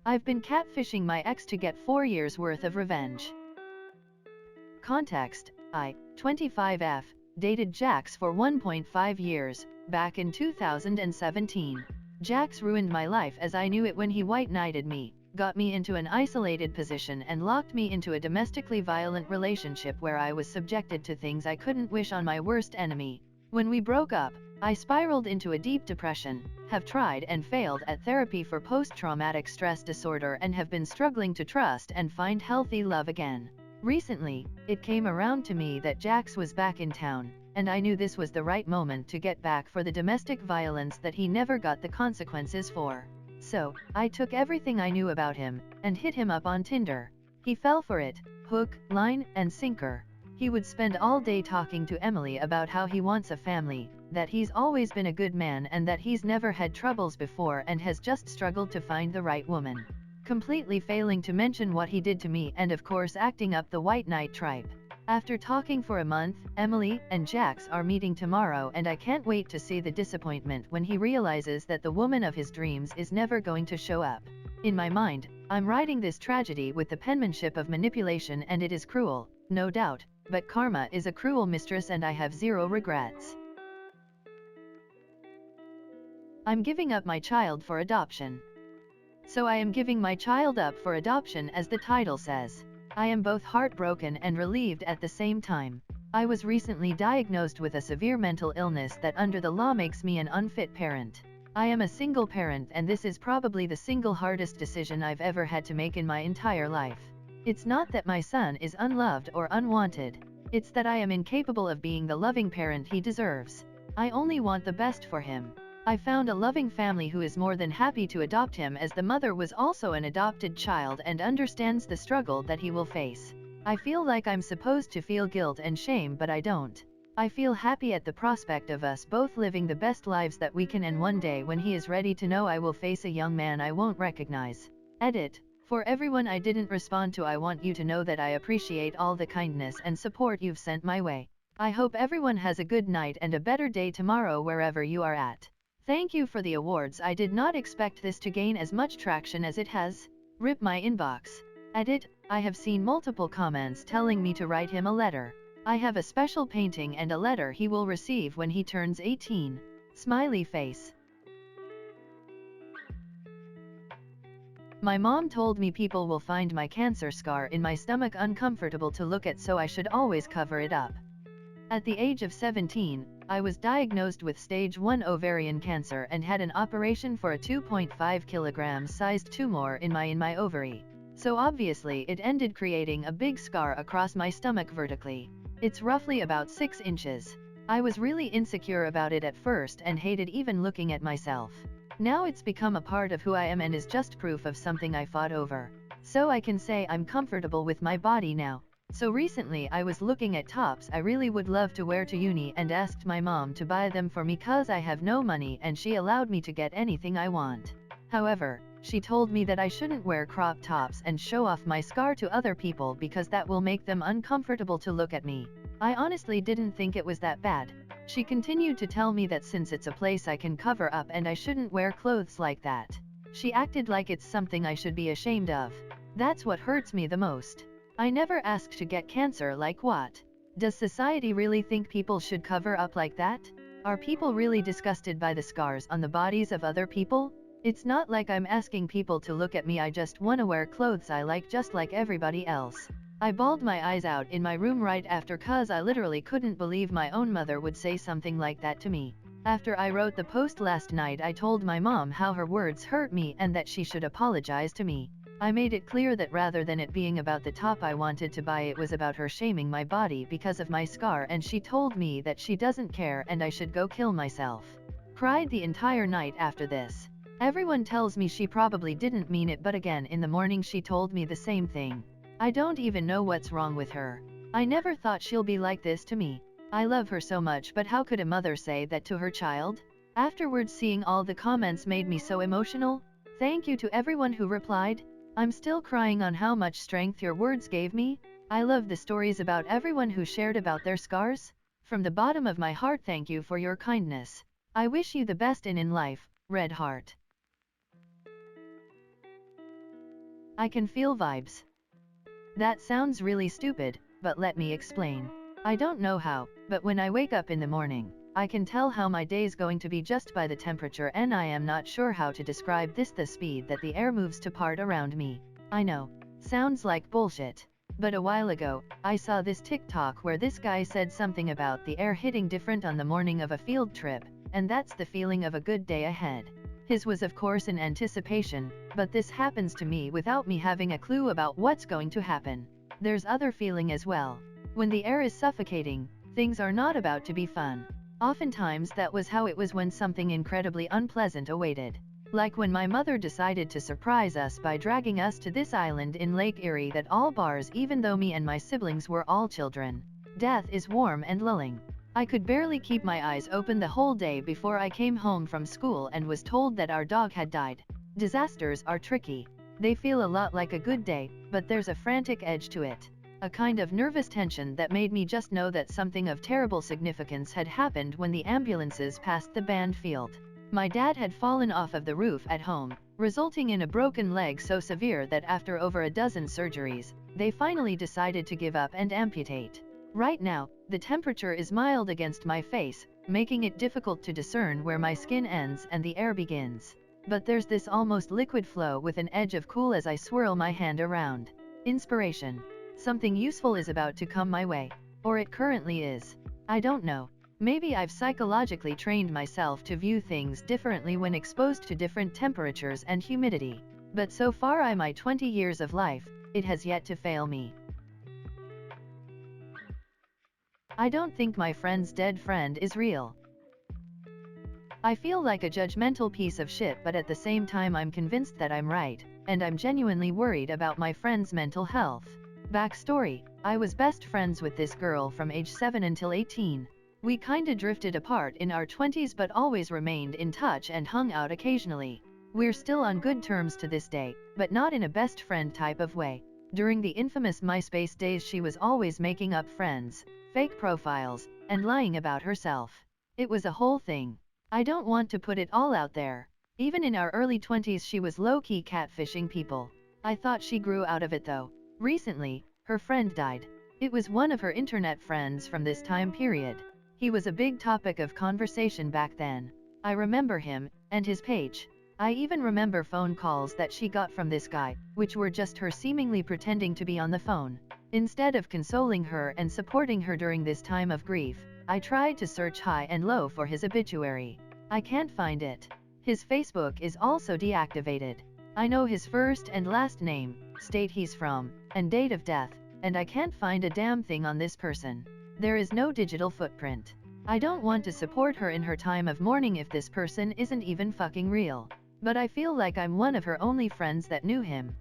I've been catfishing my ex to get 4 years worth of revenge. Context: I, 25F, dated Jax for 1.5 years, back in 2017. Jax ruined my life as I knew it when he white knighted me, got me into an isolated position and locked me into a domestically violent relationship where I was subjected to things I couldn't wish on my worst enemy. When we broke up, I spiraled into a deep depression, have tried and failed at therapy for post-traumatic stress disorder and have been struggling to trust and find healthy love again. Recently, it came around to me that Jax was back in town, and I knew this was the right moment to get back for the domestic violence that he never got the consequences for. So, I took everything I knew about him, and hit him up on Tinder. He fell for it, hook, line, and sinker. He would spend all day talking to Emily about how he wants a family, that he's always been a good man and that he's never had troubles before and has just struggled to find the right woman. Completely failing to mention what he did to me and of course acting up the white knight tripe. After talking for a month, Emily and Jax are meeting tomorrow and I can't wait to see the disappointment when he realizes that the woman of his dreams is never going to show up. In my mind, I'm writing this tragedy with the penmanship of manipulation and it is cruel, no doubt, but karma is a cruel mistress and I have zero regrets. I'm giving up my child for adoption. So I am giving my child up for adoption as the title says. I am both heartbroken and relieved at the same time. I was recently diagnosed with a severe mental illness that under the law makes me an unfit parent. I am a single parent and this is probably the single hardest decision I've ever had to make in my entire life. It's not that my son is unloved or unwanted. It's that I am incapable of being the loving parent he deserves. I only want the best for him. I found a loving family who is more than happy to adopt him as the mother was also an adopted child and understands the struggle that he will face. I feel like I'm supposed to feel guilt and shame but I don't. I feel happy at the prospect of us both living the best lives that we can and one day when he is ready to know I will face a young man I won't recognize. Edit. For everyone I didn't respond to, I want you to know that I appreciate all the kindness and support you've sent my way. I hope everyone has a good night and a better day tomorrow wherever you are at. Thank you for the awards. I did not expect this to gain as much traction as it has. Rip my inbox. Edit. I have seen multiple comments telling me to write him a letter. I have a special painting and a letter he will receive when he turns 18. Smiley face. My mom told me people will find my cancer scar in my stomach uncomfortable to look at, so I should always cover it up. At the age of 17, I was diagnosed with stage 1 ovarian cancer and had an operation for a 2.5 kilograms sized tumor in my ovary. So obviously it ended creating a big scar across my stomach vertically. It's roughly about 6 inches. I was really insecure about it at first and hated even looking at myself. Now it's become a part of who I am and is just proof of something I fought over. So I can say I'm comfortable with my body now. So recently I was looking at tops I really would love to wear to uni and asked my mom to buy them for me cause I have no money and she allowed me to get anything I want. However, she told me that I shouldn't wear crop tops and show off my scar to other people because that will make them uncomfortable to look at me. I honestly didn't think it was that bad. She continued to tell me that since it's a place I can cover up and I shouldn't wear clothes like that. She acted like it's something I should be ashamed of. That's what hurts me the most. I never asked to get cancer, like what? Does society really think people should cover up like that? Are people really disgusted by the scars on the bodies of other people? It's not like I'm asking people to look at me, I just wanna wear clothes I like just like everybody else. I bawled my eyes out in my room right after cause I literally couldn't believe my own mother would say something like that to me. After I wrote the post last night, I told my mom how her words hurt me and that she should apologize to me. I made it clear that rather than it being about the top I wanted to buy, it was about her shaming my body because of my scar, and she told me that she doesn't care and I should go kill myself. Cried the entire night after this. Everyone tells me she probably didn't mean it, but again in the morning she told me the same thing. I don't even know what's wrong with her. I never thought she'll be like this to me. I love her so much, but how could a mother say that to her child? Afterwards, seeing all the comments made me so emotional. Thank you to everyone who replied. I'm still crying on how much strength your words gave me. I love the stories about everyone who shared about their scars. From the bottom of my heart, thank you for your kindness. I wish you the best in life, Red Heart. I can feel vibes. That sounds really stupid, but let me explain. I don't know how, but when I wake up in the morning, I can tell how my day's going to be just by the temperature, and I am not sure how to describe this: the speed that the air moves to part around me. I know, sounds like bullshit. But a while ago, I saw this TikTok where this guy said something about the air hitting different on the morning of a field trip, and that's the feeling of a good day ahead. His was of course in anticipation, but this happens to me without me having a clue about what's going to happen. There's other feeling as well. When the air is suffocating, things are not about to be fun. Oftentimes that was how it was when something incredibly unpleasant awaited. Like when my mother decided to surprise us by dragging us to this island in Lake Erie that all bars, even though me and my siblings were all children. Death is warm and lulling. I could barely keep my eyes open the whole day before I came home from school and was told that our dog had died. Disasters are tricky. They feel a lot like a good day, but there's a frantic edge to it. A kind of nervous tension that made me just know that something of terrible significance had happened when the ambulances passed the band field. My dad had fallen off of the roof at home, resulting in a broken leg so severe that after over a dozen surgeries, they finally decided to give up and amputate. Right now, the temperature is mild against my face, making it difficult to discern where my skin ends and the air begins. But there's this almost liquid flow with an edge of cool as I swirl my hand around. Inspiration. Something useful is about to come my way. Or it currently is. I don't know. Maybe I've psychologically trained myself to view things differently when exposed to different temperatures and humidity. But so far in my 20 years of life, it has yet to fail me. I don't think my friend's dead friend is real. I feel like a judgmental piece of shit, but at the same time I'm convinced that I'm right, and I'm genuinely worried about my friend's mental health. Backstory: I was best friends with this girl from age 7 until 18. We kinda drifted apart in our 20s but always remained in touch and hung out occasionally. We're still on good terms to this day, but not in a best friend type of way. During the infamous MySpace days she was always making up friends, fake profiles, and lying about herself. It was a whole thing. I don't want to put it all out there. Even in our early 20s she was low-key catfishing people. I thought she grew out of it though. Recently, her friend died. It was one of her internet friends from this time period. He was a big topic of conversation back then. I remember him, and his page. I even remember phone calls that she got from this guy, which were just her seemingly pretending to be on the phone. Instead of consoling her and supporting her during this time of grief, I tried to search high and low for his obituary. I can't find it. His Facebook is also deactivated. I know his first and last name, state he's from, and date of death, and I can't find a damn thing on this person. There is no digital footprint. I don't want to support her in her time of mourning if this person isn't even fucking real. But I feel like I'm one of her only friends that knew him.